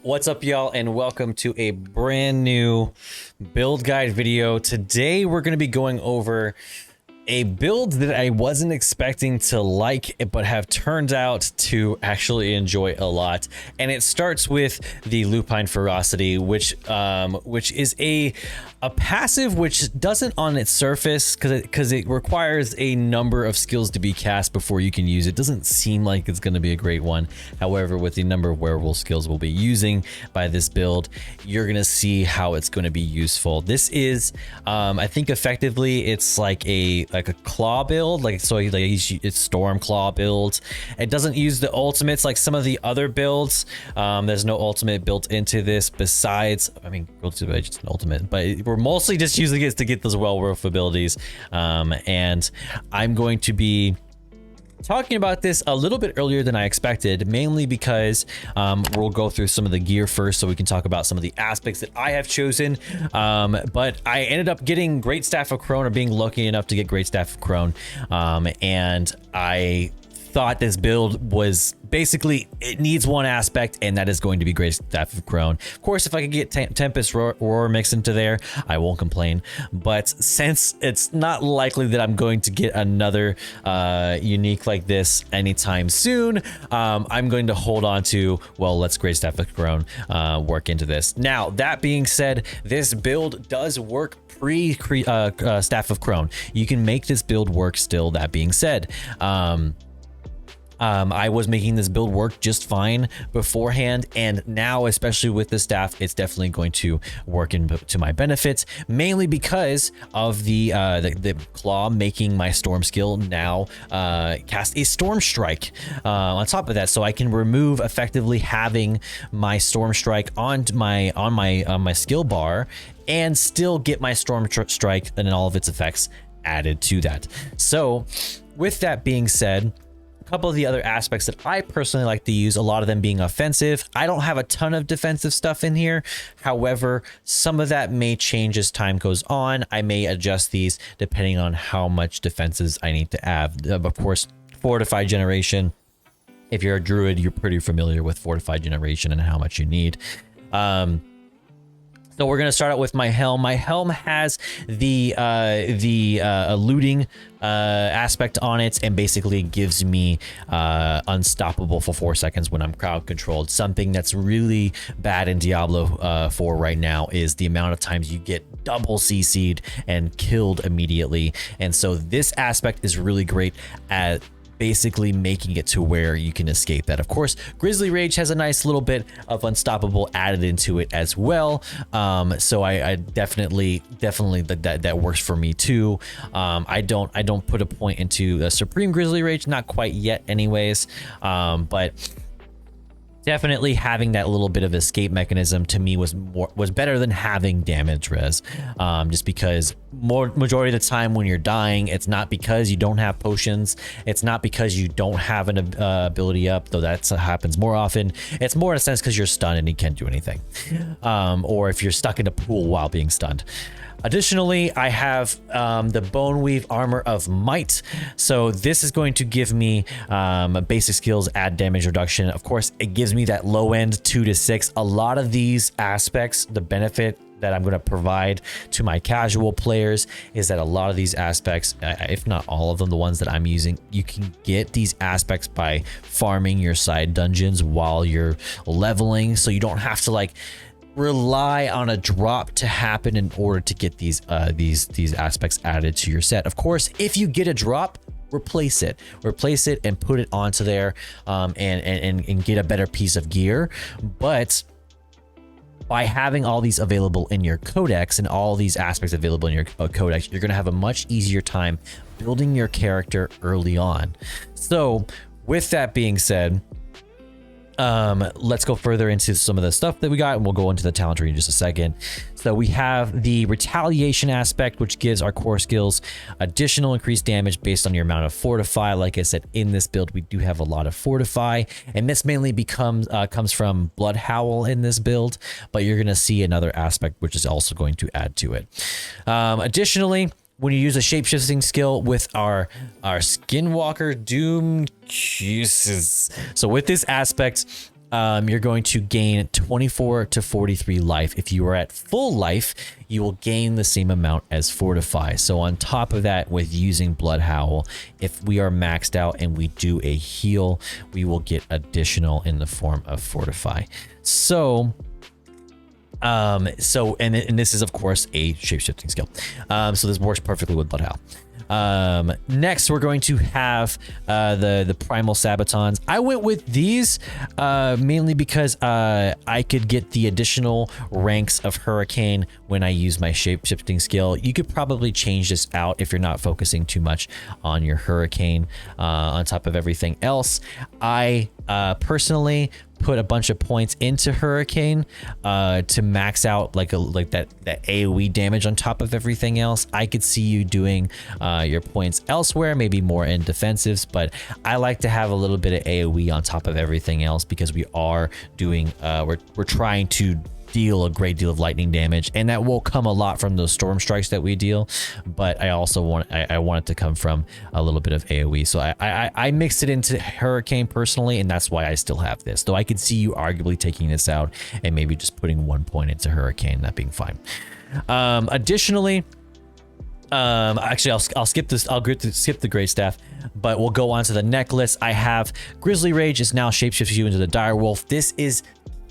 What's up, y'all, and welcome to a brand new build guide video. Today we're going to be going over a build that I wasn't expecting to like, but have turned out to actually enjoy a lot. And it starts with the Lupine Ferocity, which is a passive which doesn't on its surface, because it requires a number of skills to be cast before you can use it. Doesn't seem like it's going to be a great one. However, with the number of werewolf skills we'll be using by this build, you're going to see how it's going to be useful. This is, I think effectively it's like a claw build, it's Stormclaw build. It doesn't use the ultimates like some of the other builds. There's no ultimate built into this besides, I mean, just an ultimate, but we're mostly just using it to get those werewolf abilities. And I'm going to be talking about this a little bit earlier than I expected, mainly because we'll go through some of the gear first so we can talk about some of the aspects that I have chosen. But I ended up getting Great Staff of Crone, or being lucky enough to get Great Staff of Crone. And I thought this build was basically, it needs one aspect, and that is going to be Great Staff of Crone. Of course, if I could get Tempest Roar mixed into there, I won't complain. But since it's not likely that I'm going to get another unique like this anytime soon, I'm going to hold on to, well, let's Great Staff of Crone work into this. Now, that being said, this build does work Staff of Crone. You can make this build work still, that being said. I was making this build work just fine beforehand, and now, especially with the staff, it's definitely going to work to my benefits, mainly because of the claw making my storm skill now cast a storm strike on top of that, so I can remove effectively having my storm strike on my skill bar and still get my storm strike and all of its effects added to that. So with that being said, couple of the other aspects that I personally like to use, a lot of them being offensive. I don't have a ton of defensive stuff in here. However, some of that may change as time goes on. I may adjust these depending on how much defenses I need to have. Of course, Fortified Generation. If you're a druid, you're pretty familiar with Fortified Generation and how much you need. So we're going to start out with my helm. My helm has the looting aspect on it, and basically gives me unstoppable for 4 seconds when I'm crowd controlled. Something that's really bad in Diablo 4 right now is the amount of times you get double CC'd and killed immediately. And so this aspect is really great at basically making it to where you can escape that. Of course, Grizzly Rage has a nice little bit of unstoppable added into it as well. So I definitely that works for me too. I don't put a point into a Supreme Grizzly Rage, not quite yet anyways. But definitely having that little bit of escape mechanism to me was better than having damage res, just because majority of the time when you're dying, it's not because you don't have potions, it's not because you don't have an ability up, though that happens more often. It's more in a sense because you're stunned and you can't do anything, or if you're stuck in a pool while being stunned. Additionally, I have the Boneweave Armor of Might. So this is going to give me basic skills, add damage reduction. Of course, it gives me that low end 2 to 6. A lot of these aspects, the benefit that I'm going to provide to my casual players is that a lot of these aspects, if not all of them, the ones that I'm using, you can get these aspects by farming your side dungeons while you're leveling. So you don't have to rely on a drop to happen in order to get these aspects added to your set. Of course, if you get a drop, replace it and put it onto there, and get a better piece of gear. But by having all these available in your codex and all these aspects available in your codex, you're going to have a much easier time building your character early on. So with that being said, let's go further into some of the stuff that we got, and we'll go into the talent tree in just a second. So we have the retaliation aspect, which gives our core skills additional increased damage based on your amount of fortify. Like I said, in this build, we do have a lot of fortify, and this mainly comes from Blood Howl in this build, but you're going to see another aspect which is also going to add to it. Additionally, when you use a shape-shifting skill with our Skinwalker Doom, Jesus. So with this aspect, you're going to gain 24 to 43 life. If you are at full life, you will gain the same amount as Fortify. So on top of that, with using Blood Howl, if we are maxed out and we do a heal, we will get additional in the form of Fortify. So and this is of course a shapeshifting skill. So this works perfectly with Blood Howl. Next we're going to have the primal sabatons. I went with these mainly because I could get the additional ranks of hurricane when I use my shape-shifting skill. You could probably change this out if you're not focusing too much on your hurricane on top of everything else. I personally put a bunch of points into hurricane to max out like that AoE damage on top of everything else. I could see you doing your points elsewhere, maybe more in defensives, but I like to have a little bit of AoE on top of everything else because we are doing we're trying to deal a great deal of lightning damage, and that will come a lot from those storm strikes that we deal, but I also want it to come from a little bit of AoE. So I mixed it into hurricane personally, and that's why I still have this, though I could see you arguably taking this out and maybe just putting 1 point into hurricane, that being fine. Additionally, actually I'll skip this. I'll skip the gray staff, but we'll go on to the necklace. I have Grizzly Rage is now shapeshifts you into the dire wolf. This is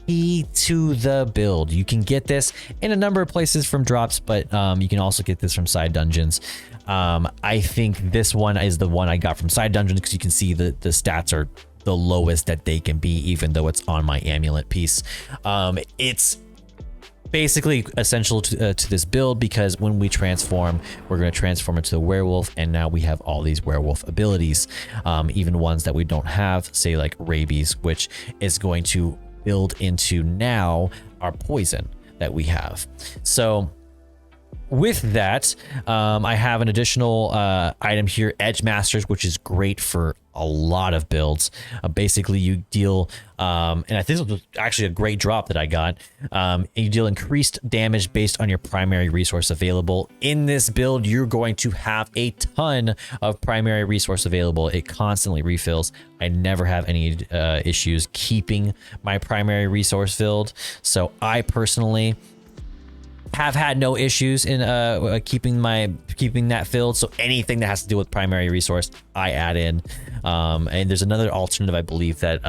key to the build. You can get this in a number of places from drops, but you can also get this from side dungeons. I think this one is the one I got from side dungeons because you can see the stats are the lowest that they can be, even though it's on my amulet piece. It's basically essential to this build because when we transform, we're going to transform into a werewolf, and now we have all these werewolf abilities, even ones that we don't have, say like rabies, which is going to build into now our poison that we have. So with that, I have an additional item here, Edge Masters, which is great for a lot of builds. Basically you deal and I think this was actually a great drop that I got. You deal increased damage based on your primary resource available. In this build, you're going to have a ton of primary resource available. It constantly refills. I never have any issues keeping my primary resource filled. So I personally have had no issues in keeping that filled. So anything that has to do with primary resource, I add in. And there's another alternative, I believe, that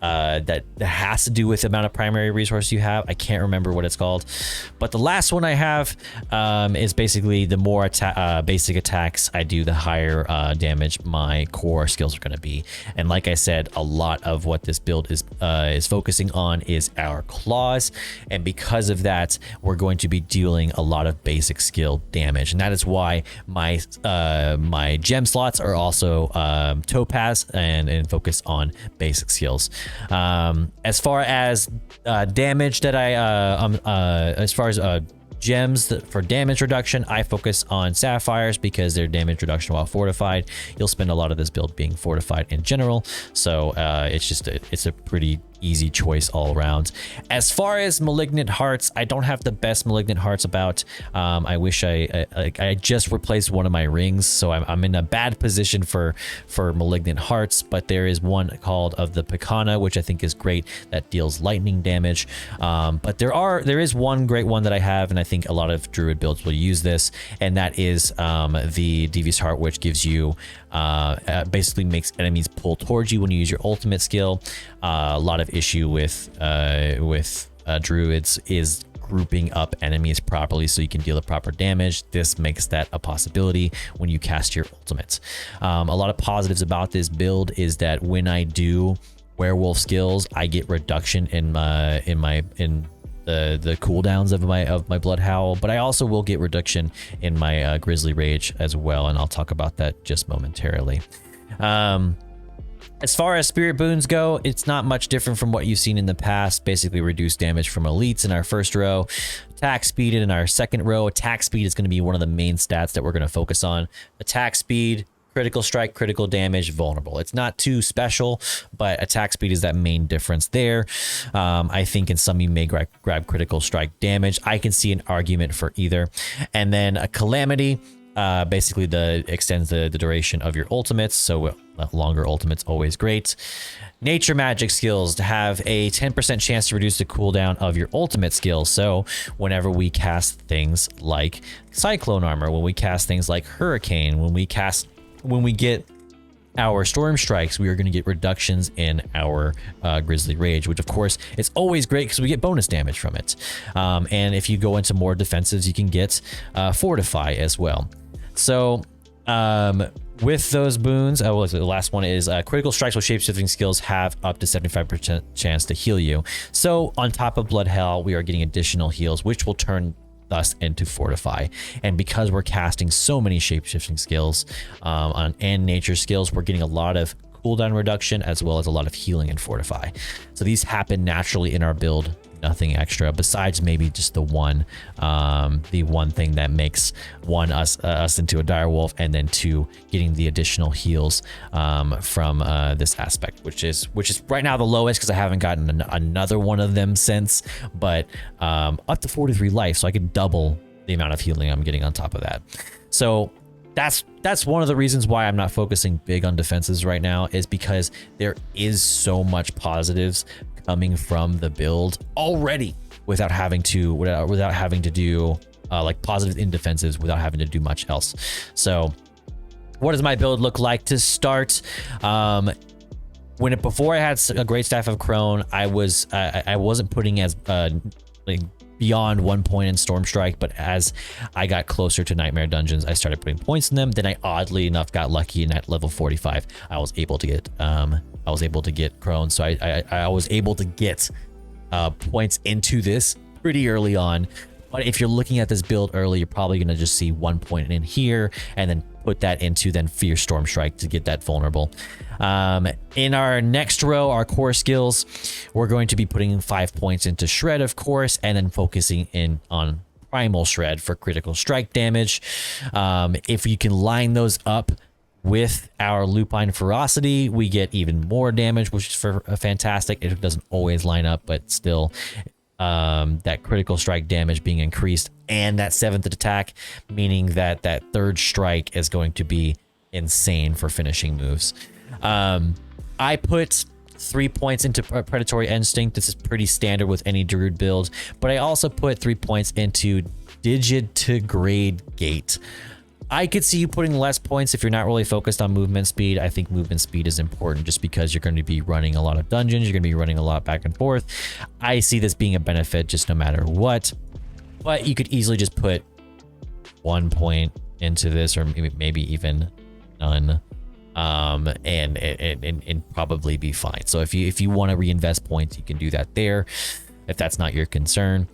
that has to do with the amount of primary resource you have. I can't remember what it's called, but the last one I have is basically the more basic attacks I do, the higher damage my core skills are going to be. And like I said, a lot of what this build is focusing on is our claws, and because of that, we're going to be dealing a lot of basic skill damage, and that is why my my gem slots are also topaz and focus on basic skills. As far as damage that as far as gems for damage reduction, I focus on sapphires because they're damage reduction while fortified. You'll spend a lot of this build being fortified in general, so it's a pretty easy choice all around. As far as malignant hearts, I don't have the best malignant hearts about. I wish I just replaced one of my rings, so I'm in a bad position for malignant hearts, but there is one called of the Picana, which I think is great, that deals lightning damage. But there is one great one that I have, and I think a lot of druid builds will use this, and that is the Devious Heart, which gives you basically makes enemies pull towards you when you use your ultimate skill. A lot of issue with druids is grouping up enemies properly so you can deal the proper damage. This makes that a possibility when you cast your ultimate. A lot of positives about this build is that when I do werewolf skills, I get reduction in the cooldowns of my Blood Howl, but I also will get reduction in my Grizzly Rage as well, and I'll talk about that just momentarily. As far as spirit boons go, it's not much different from what you've seen in the past. Basically reduce damage from elites in our first row, attack speed in our second row. Attack speed is going to be one of the main stats that we're going to focus on. Attack speed, critical strike, critical damage, vulnerable. It's not too special, but attack speed is that main difference there. I think in some you may grab critical strike damage. I can see an argument for either. And then a calamity. basically extends the duration of your ultimates, so longer ultimates always great. Nature magic skills to have a 10% chance to reduce the cooldown of your ultimate skills. So whenever we cast things like cyclone armor, when we cast things like hurricane, when we get our storm strikes, we are going to get reductions in our grizzly rage, which of course is always great because we get bonus damage from it. And if you go into more defensives, you can get fortify as well. So with those boons, the last one is critical strikes with shapeshifting skills have up to 75% chance to heal you. So on top of blood hell, we are getting additional heals, which will turn us into fortify. And because we're casting so many shapeshifting skills and nature skills, we're getting a lot of cooldown reduction as well as a lot of healing and fortify. So these happen naturally in our build, nothing extra besides maybe just the one thing that makes us into a dire wolf, and then 2, getting the additional heals from this aspect, which is right now the lowest because I haven't gotten another one of them since, but up to 43 life, so I could double the amount of healing I'm getting on top of that. So that's one of the reasons why I'm not focusing big on defenses right now, is because there is so much positives coming from the build already without having to do like positive in defensives, without having to do much else. So what does my build look like to start? Before I had a great staff of Crone, I wasn't putting as like beyond 1 point in Storm Strike, but as I got closer to Nightmare Dungeons, I started putting points in them. Then I oddly enough got lucky, and at level 45 I was able to get Crone, so I was able to get points into this pretty early on. But if you're looking at this build early, you're probably going to just see 1 point in here and then put that into Fierce Storm Strike to get that vulnerable. In our next row, our core skills, we're going to be putting 5 points into Shred, of course, and then focusing in on Primal Shred for critical strike damage. If you can line those up with our Lupine Ferocity, we get even more damage, which is fantastic. It doesn't always line up, but still, that critical strike damage being increased, and that 7th attack, meaning that 3rd strike is going to be insane for finishing moves. I put 3 points into Predatory Instinct. This is pretty standard with any Druid build, but I also put 3 points into Digitigrade Gate. I could see you putting less points if you're not really focused on movement speed. I think movement speed is important just because you're going to be running a lot of dungeons. You're going to be running a lot back and forth. I see this being a benefit just no matter what. But you could easily just put 1 point into this, or maybe even none, and probably be fine. So if you want to reinvest points, you can do that there if that's not your concern.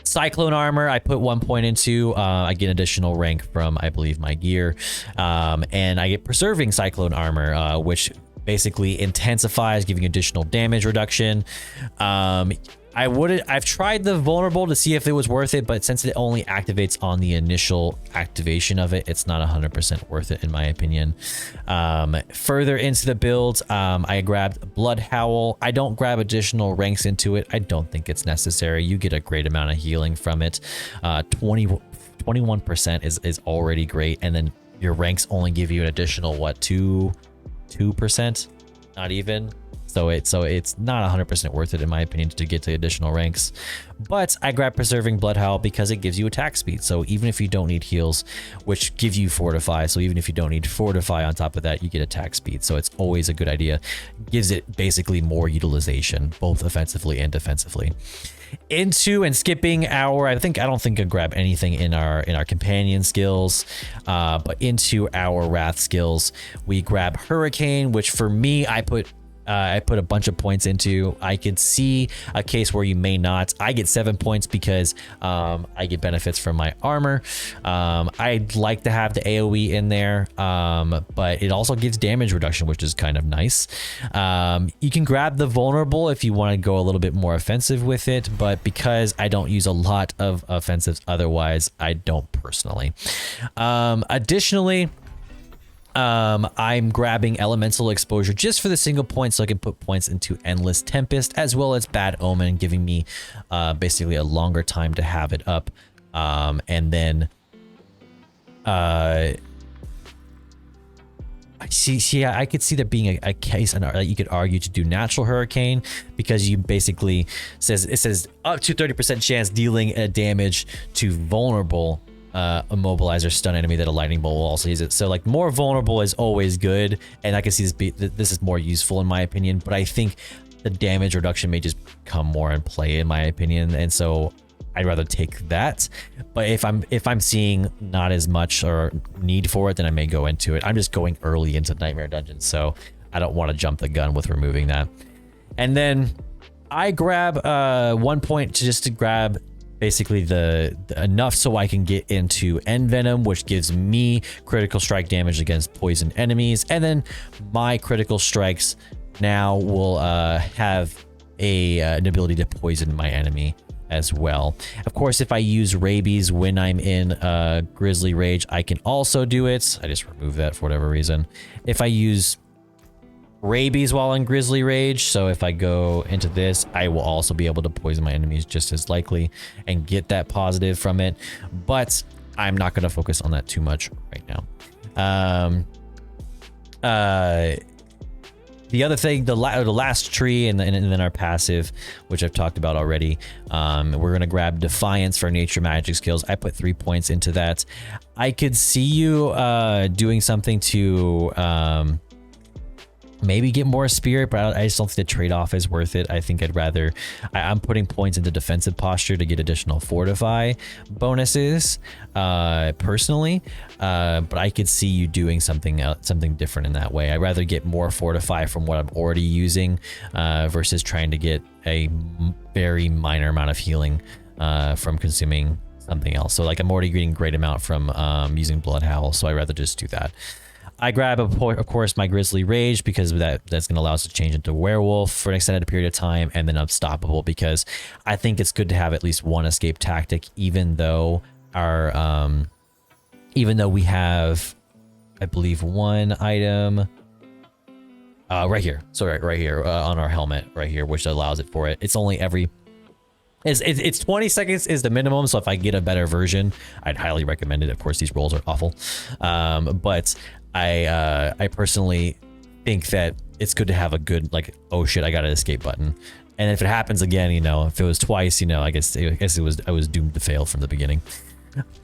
Cyclone armor, I put 1 point into. I get additional rank from, I believe, my gear, and I get preserving cyclone armor, which basically intensifies, giving additional damage reduction. I've tried the vulnerable to see if it was worth it, but since it only activates on the initial activation of it, it's not 100% worth it in my opinion. Further into the build, I grabbed Blood Howl. I don't grab additional ranks into it. I don't think it's necessary. You get a great amount of healing from it. 21% is already great, and then your ranks only give you an additional, what, 2%? Not even. So it's not 100% worth it in my opinion to get to additional ranks. But I grab Preserving Blood Howl because it gives you attack speed. So even if you don't need heals, which give you Fortify, so even if you don't need Fortify on top of that, you get attack speed. So it's always a good idea. Gives it basically more utilization, both offensively and defensively. Into and skipping our, I don't think I grab anything in our companion skills, but into our Wrath skills, we grab Hurricane, which for me, I put a bunch of points into. I could see a case where you may not. I get 7 points because I get benefits from my armor. I'd like to have the AoE in there, but it also gives damage reduction, which is kind of nice. You can grab the vulnerable if you want to go a little bit more offensive with it, but because I don't use a lot of offensives otherwise, I don't personally. Additionally, I'm grabbing Elemental Exposure just for the single point so I can put points into Endless Tempest as well as Bad Omen, giving me basically a longer time to have it up. And then I could see there being a case and you could argue to do natural hurricane, because you basically it says up to 30% chance dealing damage to vulnerable immobilize or stun enemy that a lightning bolt will also use it. So like more vulnerable is always good, and I can see this is more useful in my opinion, but I think the damage reduction may just come more in play in my opinion, and so I'd rather take that. But if I'm seeing not as much or need for it, then I may go into it. I'm just going early into Nightmare Dungeon, so I don't want to jump the gun with removing that. And then I grab 1 point to grab basically the enough so I can get into Envenom, which gives me critical strike damage against poison enemies, and then my critical strikes now will have an ability to poison my enemy as well. Of course, if I use rabies when I'm in Grizzly Rage, I can also do it. I just removed that for whatever reason. If I use rabies while in Grizzly Rage, so if I go into this, I will also be able to poison my enemies just as likely and get that positive from it, but I'm not going to focus on that too much right now. The other thing, the last tree and then our passive, which I've talked about already, we're going to grab Defiance for nature magic skills. I put 3 points into that. I could see you doing something to maybe get more spirit, but I just don't think the trade-off is worth it. I think I'd rather, I'm putting points into defensive posture to get additional fortify bonuses personally, but I could see you doing something different in that way. I'd rather get more fortify from what I'm already using versus trying to get a very minor amount of healing from consuming something else. So like I'm already getting a great amount from using Blood Howl, so I'd rather just do that. I grab, of course, my Grizzly Rage, because that's going to allow us to change into Werewolf for an extended period of time, and then Unstoppable, because I think it's good to have at least one escape tactic, even though we have, I believe, one item right here. So right here on our helmet right here, which allows it for it. It's only it's 20 seconds is the minimum, so if I get a better version, I'd highly recommend it. Of course, these rolls are awful, but I personally think that it's good to have a good, like, oh shit, I got an escape button. And if it happens again, you know, if it was twice, you know, I guess I was doomed to fail from the beginning.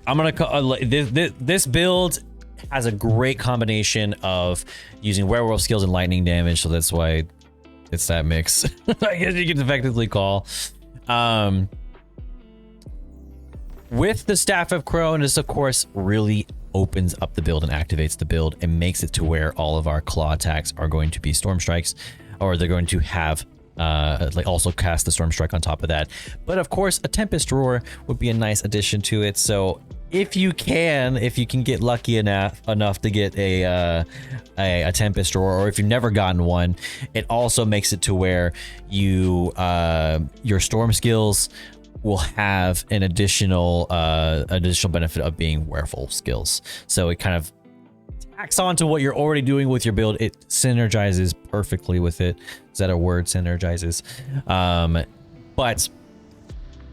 I'm gonna call this build has a great combination of using werewolf skills and lightning damage, so that's why it's that mix. I guess you can effectively call. With the Staff of Crone, this of course really opens up the build and activates the build and makes it to where all of our claw attacks are going to be storm strikes, or they're going to have like also cast the storm strike on top of that. But of course, a Tempest Roar would be a nice addition to it. So if you can get lucky enough to get a Tempest Roar, or if you've never gotten one, it also makes it to where you your storm skills will have an additional benefit of being werewolf skills. So it kind of tacks on to what you're already doing with your build. It synergizes perfectly with it. Is that a word? Synergizes. But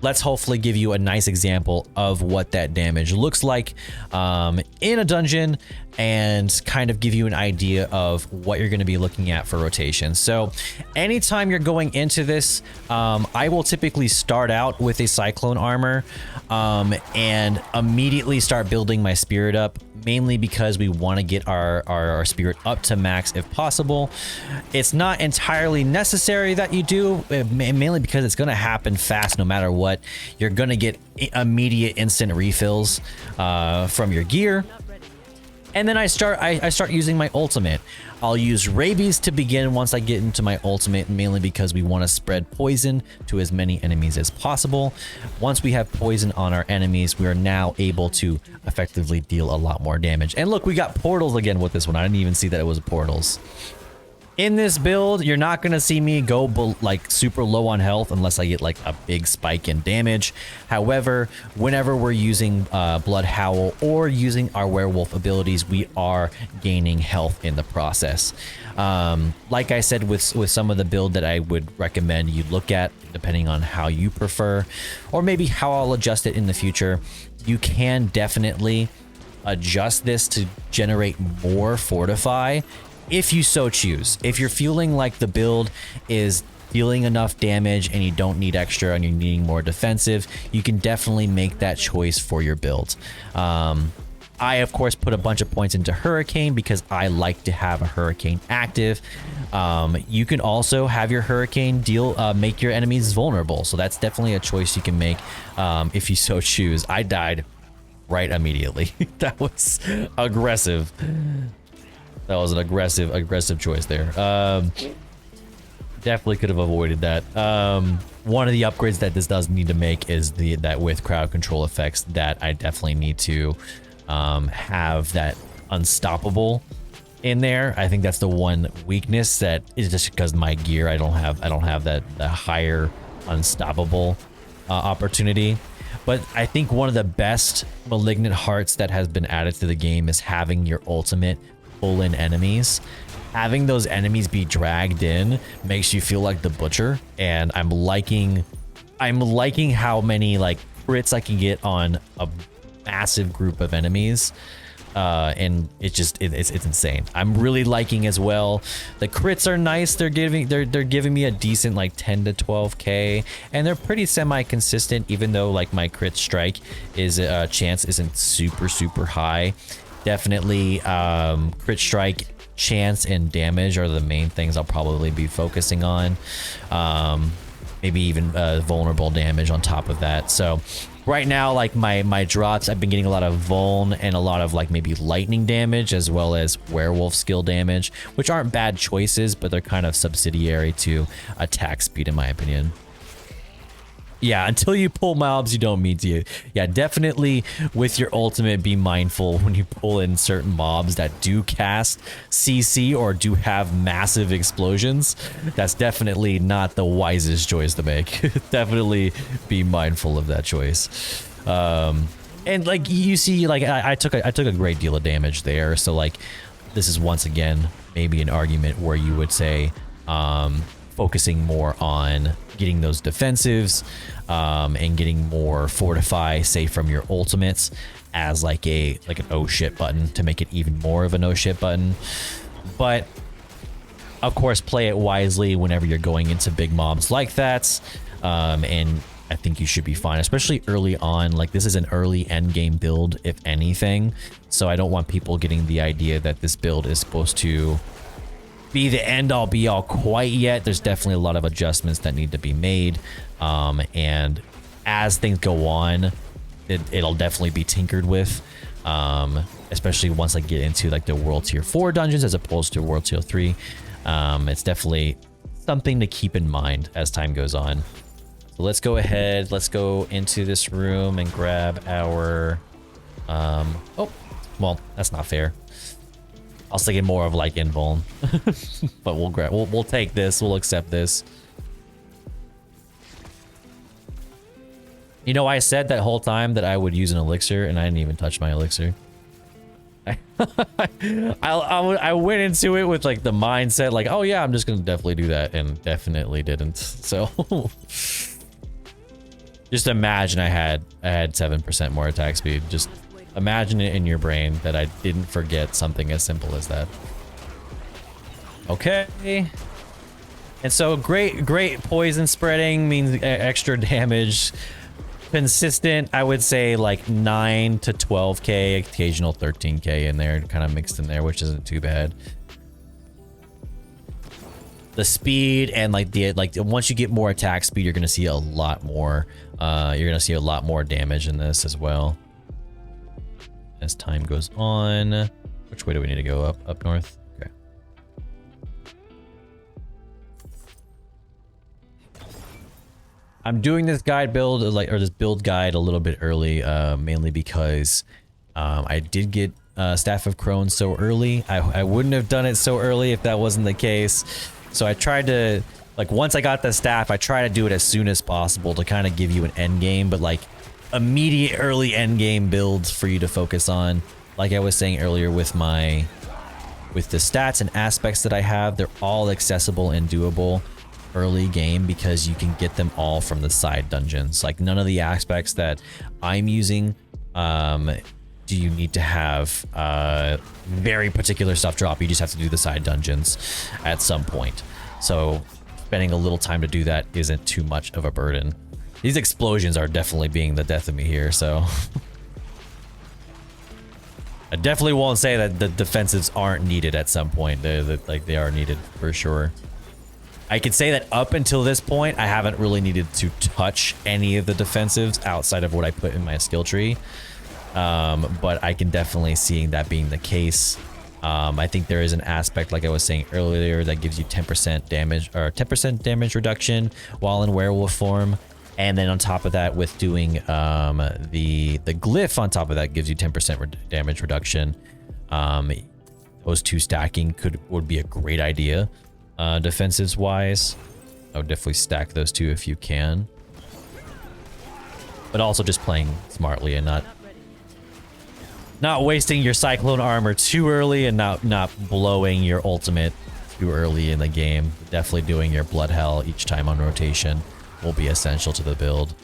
let's hopefully give you a nice example of what that damage looks like in a dungeon, and kind of give you an idea of what you're going to be looking at for rotation. So anytime you're going into this, I will typically start out with a Cyclone armor and immediately start building my spirit up, mainly because we want to get our spirit up to max if possible. It's not entirely necessary that you do, mainly because it's going to happen fast no matter what. You're going to get immediate instant refills from your gear. And then I start using my ultimate. I'll use rabies to begin once I get into my ultimate, mainly because we want to spread poison to as many enemies as possible. Once we have poison on our enemies, we are now able to effectively deal a lot more damage. And look, we got portals again with this one. I didn't even see that it was portals. In this build, you're not going to see me go like super low on health unless I get like a big spike in damage. However, whenever we're using Blood Howl or using our werewolf abilities, we are gaining health in the process. Like I said, with some of the build that I would recommend you look at, depending on how you prefer, or maybe how I'll adjust it in the future, you can definitely adjust this to generate more fortify if you so choose. If you're feeling like the build is dealing enough damage and you don't need extra and you're needing more defensive, you can definitely make that choice for your build. I of course put a bunch of points into Hurricane because I like to have a Hurricane active. You can also have your Hurricane make your enemies vulnerable, so that's definitely a choice you can make if you so choose. I died right immediately. That was aggressive. That was an aggressive choice there. Definitely could have avoided that. One of the upgrades that this does need to make is that with crowd control effects that I definitely need to have that unstoppable in there. I think that's the one weakness that is just because my gear, I don't have that higher unstoppable opportunity. But I think one of the best malignant hearts that has been added to the game is having your ultimate pull in enemies. Having those enemies be dragged in makes you feel like the butcher, and I'm liking how many like crits I can get on a massive group of enemies, and it's insane. I'm really liking as well. The crits are nice. They're giving me a decent like 10 to 12k, and they're pretty semi-consistent, even though like my crit strike is chance isn't super high. Definitely crit strike, chance, and damage are the main things I'll probably be focusing on. Maybe even vulnerable damage on top of that. So right now, like my drops, I've been getting a lot of vuln and a lot of like maybe lightning damage as well as werewolf skill damage, which aren't bad choices, but they're kind of subsidiary to attack speed in my opinion. Yeah, until you pull mobs you don't mean to. Yeah, definitely with your ultimate, be mindful when you pull in certain mobs that do cast CC or do have massive explosions. That's definitely not the wisest choice to make. Definitely be mindful of that choice. And like you see, like I took a great deal of damage there. So like this is once again maybe an argument where you would say focusing more on getting those defensives and getting more fortify, say from your ultimates, as like an oh shit button to make it even more of an oh shit button. But of course play it wisely whenever you're going into big mobs like that, and I think you should be fine, especially early on. Like this is an early end game build if anything, so I don't want people getting the idea that this build is supposed to be the end all be all quite yet. There's definitely a lot of adjustments that need to be made, and as things go on it'll definitely be tinkered with, especially once I get into like the world tier 4 dungeons as opposed to world tier 3. It's definitely something to keep in mind as time goes on. So let's go ahead, let's go into this room and grab our oh well, that's not fair. I was thinking more of like invuln, but we'll take this. We'll accept this. You know, I said that whole time that I would use an elixir, and I didn't even touch my elixir. I went into it with like the mindset, like, oh yeah, I'm just gonna definitely do that, and definitely didn't. So just imagine I had 7% more attack speed. Just imagine it in your brain that I didn't forget something as simple as that. Okay. And so great poison spreading means extra damage. Consistent, I would say like 9 to 12k, occasional 13k in there, kind of mixed in there, which isn't too bad. The speed and like once you get more attack speed, you're gonna see a lot more. You're gonna see a lot more damage in this as well. As time goes on. Which way do we need to go? Up north? Okay. I'm doing this guide build, or this build guide a little bit early, mainly because I did get Staff of Crone so early. I wouldn't have done it so early if that wasn't the case. So I tried to, like, once I got the staff, I try to do it as soon as possible to kind of give you an end game, but like immediate early end game builds for you to focus on. Like I was saying earlier with the stats and aspects that I have, they're all accessible and doable early game because you can get them all from the side dungeons. Like none of the aspects that I'm using do you need to have very particular stuff drop. You just have to do the side dungeons at some point. So spending a little time to do that isn't too much of a burden. These explosions are definitely being the death of me here, so I definitely won't say that the defensives aren't needed at some point. They are needed for sure. I could say that up until this point, I haven't really needed to touch any of the defensives outside of what I put in my skill tree. But I can definitely see that being the case. I think there is an aspect, like I was saying earlier, that gives you 10% damage or 10% damage reduction while in werewolf form. And then on top of that, with doing the glyph on top of that gives you 10% damage reduction. Those two stacking would be a great idea. Defensives wise, I would definitely stack those two if you can. But also just playing smartly and not wasting your cyclone armor too early and not blowing your ultimate too early in the game. Definitely doing your blood hell each time on rotation will be essential to the build.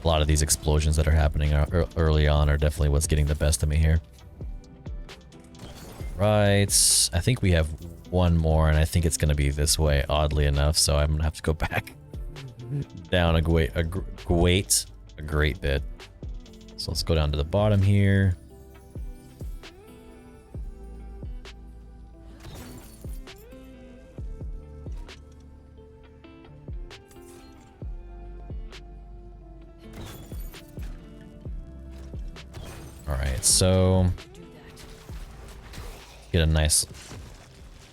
A lot of these explosions that are happening early on are definitely what's getting the best of me here. Right, I think we have one more, and I think it's going to be this way, oddly enough, so I'm going to have to go back down a great bit. So let's go down to the bottom here. All right, so get a nice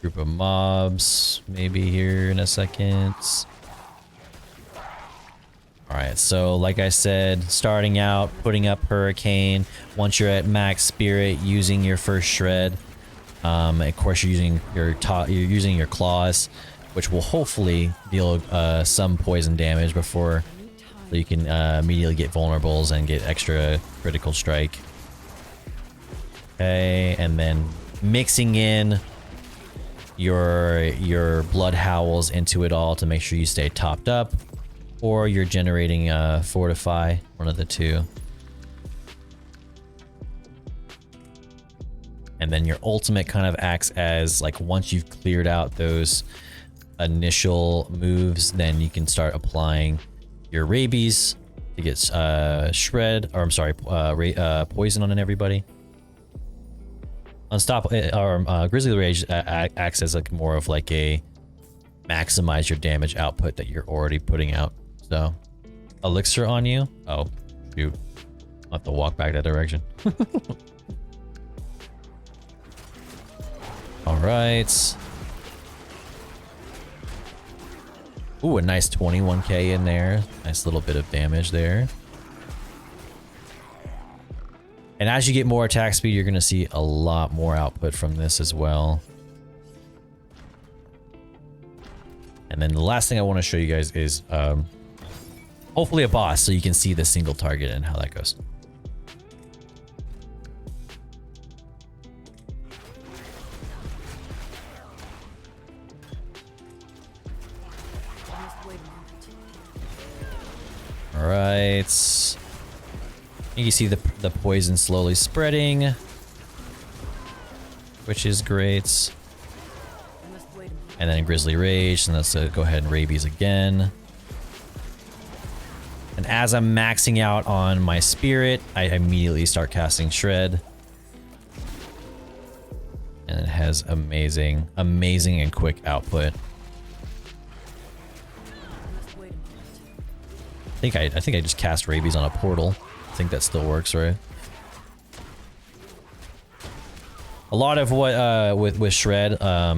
group of mobs maybe here in a second. All right, so like I said, starting out, putting up Hurricane. Once you're at max spirit, using your first shred. Of course, you're using your claws, which will hopefully deal some poison damage before you can immediately get vulnerables and get extra critical strike. Okay, and then mixing in your blood howls into it all to make sure you stay topped up, or you're generating fortify, one of the two. And then your ultimate kind of acts as, like, once you've cleared out those initial moves, then you can start applying your rabies to get shred, or I'm sorry, poison on everybody. Grizzly Rage acts as like more of like a maximize your damage output that you're already putting out. So, elixir on you? Oh, shoot. I'll have to walk back that direction. Alright. Ooh, a nice 21k in there. Nice little bit of damage there. And as you get more attack speed, you're going to see a lot more output from this as well. And then the last thing I want to show you guys is hopefully a boss, so you can see the single target and how that goes. All right. You can see the poison slowly spreading, which is great. And then Grizzly Rage, and let's go ahead and Rabies again. And as I'm maxing out on my Spirit, I immediately start casting Shred. And it has amazing and quick output. I think I just cast Rabies on a portal. I think that still works, right? A lot of what with Shred,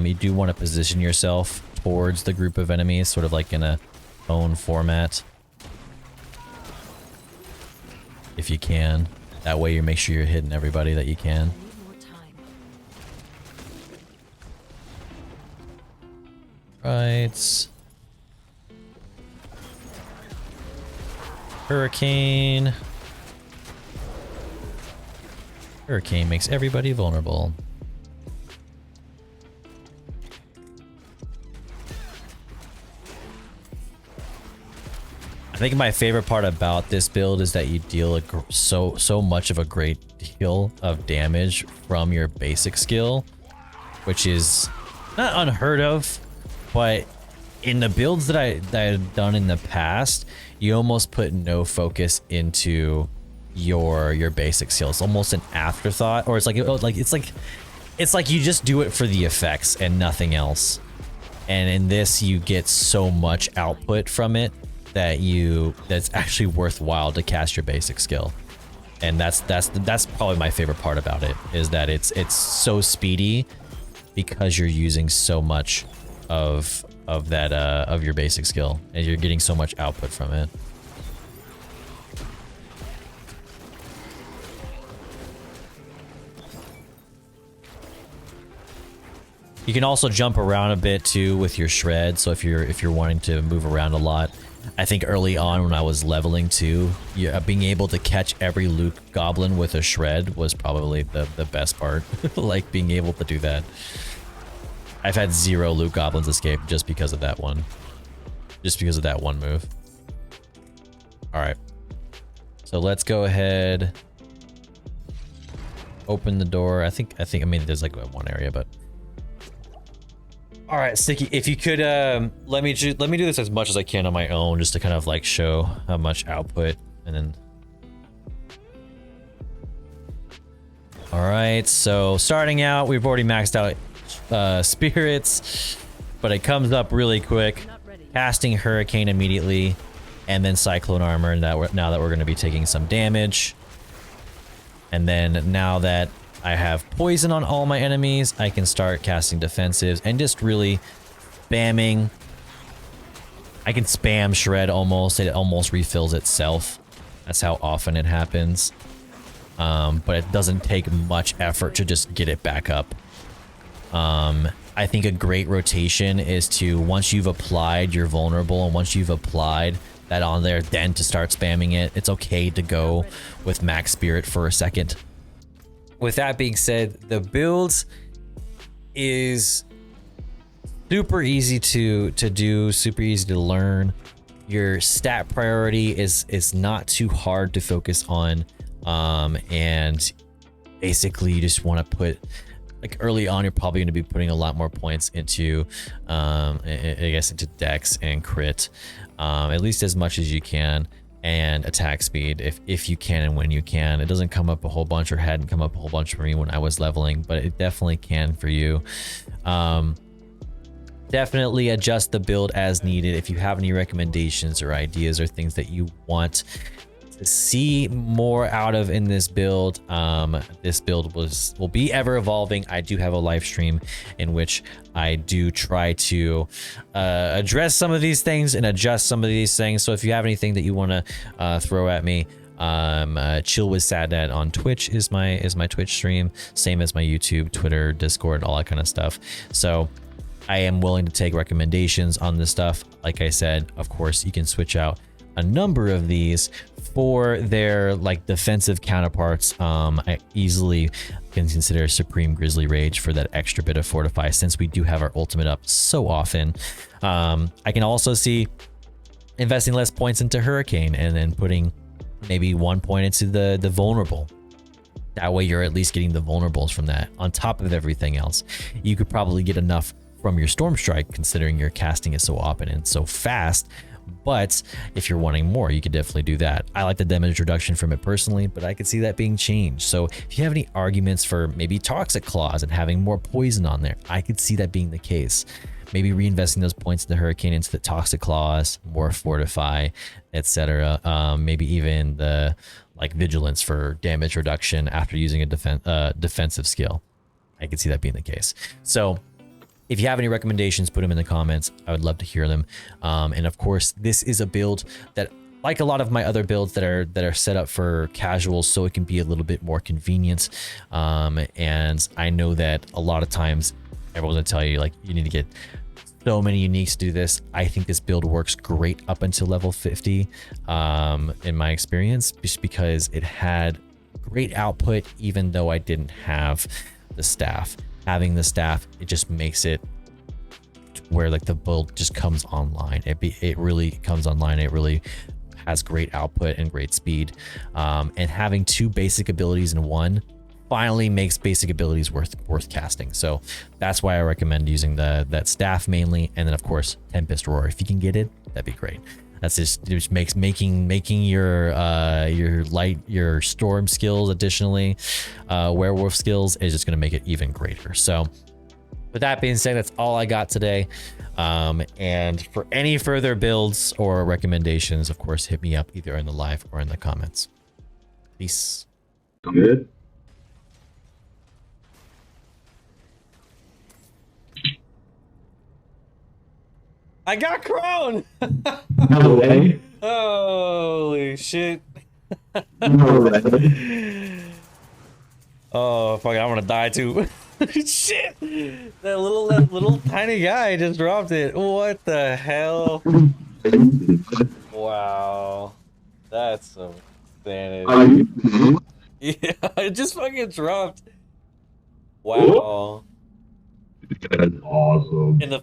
you do want to position yourself towards the group of enemies, sort of like in a own format, if you can. That way you make sure you're hitting everybody that you can. Right. Hurricane. Hurricane makes everybody vulnerable. think my favorite part about this build is that you deal so much of a great deal of damage from your basic skill, which is not unheard of, but in the builds that I've done in the past, you almost put no focus into your basic skill. It's almost an afterthought, or it's like you just do it for the effects and nothing else. And in this, you get so much output from it that's actually worthwhile to cast your basic skill. And that's probably my favorite part about it, is that it's so speedy because you're using so much of that of your basic skill, and you're getting so much output from it. You can also jump around a bit too with your shred. So if you're wanting to move around a lot, I think early on when I was leveling too, being able to catch every loot goblin with a shred was probably the best part. Like being able to do that. I've had 0 loot goblins escape just because of that one. Just because of that one move. All right. So let's go ahead. Open the door. I mean, there's like one area, but. All right, Sticky, if you could let me do this as much as I can on my own, just to kind of like show how much output, and then. All right, so starting out, we've already maxed out spirits, but it comes up really quick. Casting Hurricane immediately, and then Cyclone Armor. Now that we're going to be taking some damage, and then now that I have poison on all my enemies, I can start casting defensives and just really spamming. I can spam shred almost. It almost refills itself. That's how often it happens. But it doesn't take much effort to just get it back up. I think a great rotation is to, once you've applied your vulnerable and once you've applied that on there, then to start spamming it. It's okay to go with max spirit for a second. With that being said, the build is super easy to do, super easy to learn. Your stat priority is not too hard to focus on, and basically you just want to put, like early on, you're probably going to be putting a lot more points into, I guess, into dex and crit, at least as much as you can. And attack speed if you can and when you can. It doesn't come up a whole bunch, or hadn't come up a whole bunch for me when I was leveling, but it definitely can for you. Definitely adjust the build as needed. If you have any recommendations or ideas or things that you want to see more out of in this build, will be ever evolving. I do have a live stream in which I do try to address some of these things and adjust some of these things. So if you have anything that you want to throw at me, Chill with Sadnet on Twitch is my Twitch stream, same as my YouTube, Twitter, Discord, all that kind of stuff. So I am willing to take recommendations on this stuff. Like I said, of course, you can switch out a number of these for their like defensive counterparts. I easily can consider Supreme Grizzly Rage for that extra bit of fortify, since we do have our ultimate up so often. I can also see investing less points into Hurricane and then putting maybe 1 point into the vulnerable. That way you're at least getting the vulnerables from that on top of everything else. You could probably get enough from your Storm Strike, considering you're casting it so often and so fast. But if you're wanting more, you could definitely do that. I like the damage reduction from it personally, but I could see that being changed. So if you have any arguments for maybe Toxic Claws and having more poison on there, I could see that being the case. Maybe reinvesting those points in the Hurricane into the Toxic Claws, more Fortify, etc. Maybe even the like Vigilance for damage reduction after using a defensive skill. I could see that being the case. So if you have any recommendations, put them in the comments. I would love to hear them. And of course, this is a build that, like a lot of my other builds that are set up for casuals, so it can be a little bit more convenient. And I know that a lot of times everyone's gonna tell you like you need to get so many uniques to do this. I think this build works great up until level 50, in my experience, just because it had great output, even though I didn't have the staff. Having the staff, it just makes it where like the build just comes online. It really comes online. It really has great output and great speed. And having 2 basic abilities in one finally makes basic abilities worth casting. So that's why I recommend using that staff mainly, and then of course Tempest Roar. If you can get it, that'd be great. That's just makes making your storm skills, additionally werewolf skills, is just going to make it even greater. So with that being said, that's all I got today. And for any further builds or recommendations, of course, hit me up either in the live or in the comments. Peace. Good. I got Crone! No way. Holy shit. No way. Oh, fuck, I'm gonna die too. Shit! That little tiny guy just dropped it. What the hell? Wow. That's some insanity. Yeah, it just fucking dropped. Wow. That's awesome. In the